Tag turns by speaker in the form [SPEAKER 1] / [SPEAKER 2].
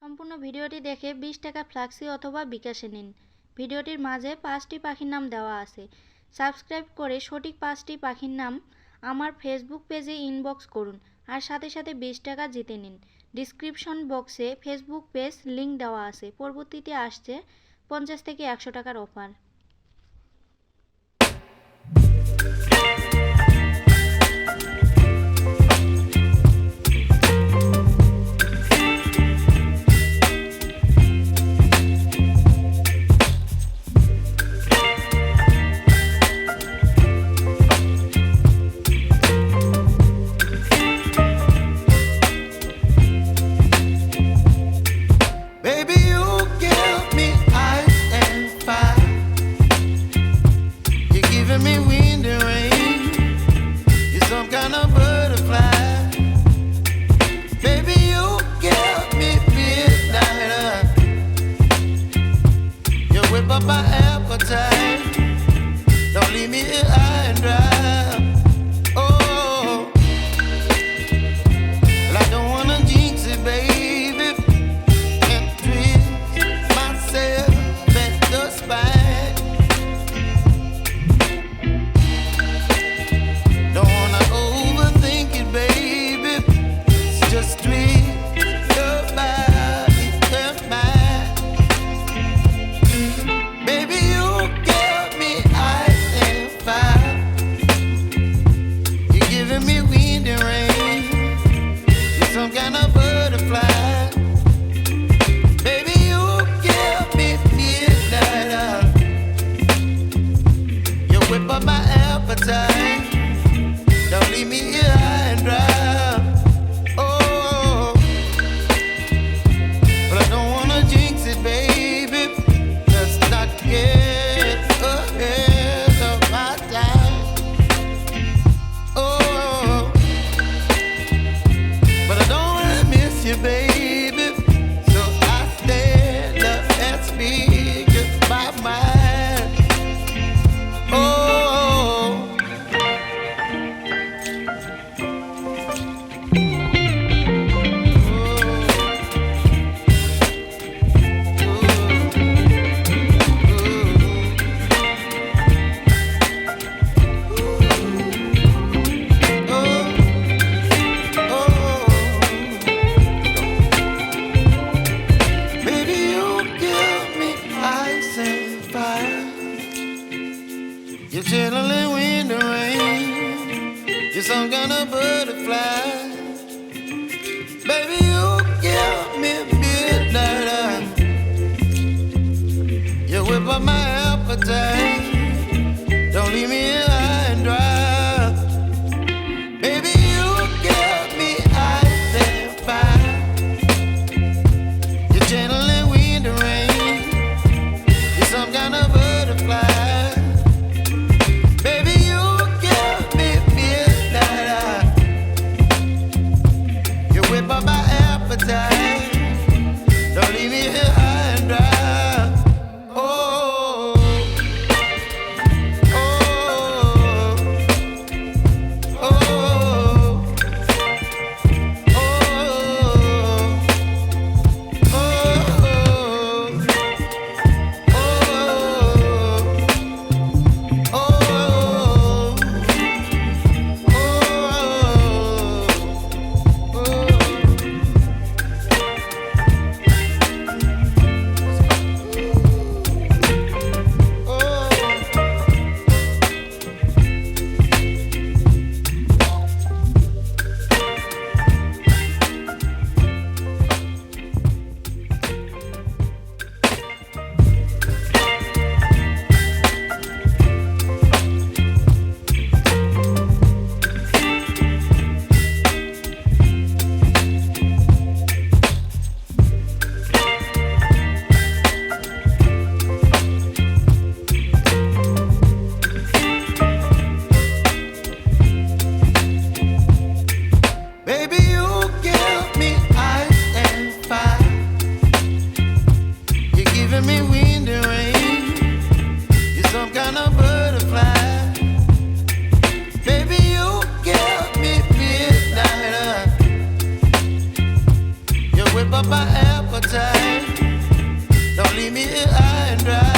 [SPEAKER 1] সম্পূর্ণ ভিডিওটি দেখে 20 টাকা ফ্ল্যাক্সি অথবা বিকাশে নিন। ভিডিওটির মাঝে 5টি পাখির নাম দেওয়া আছে। সাবস্ক্রাইব করে সঠিক 5টি পাখির নাম আমার ফেসবুক পেজে ইনবক্স করুন আর সাথে সাথে 20 টাকা জিতে নিন। ডিসক্রিপশন বক্সে ফেসবুক পেজ লিংক দেওয়া আছে। পরবর্তীতে আসছে 50 থেকে 100 টাকার offer.
[SPEAKER 2] my appetite. more time. Don't leave me here high and dry.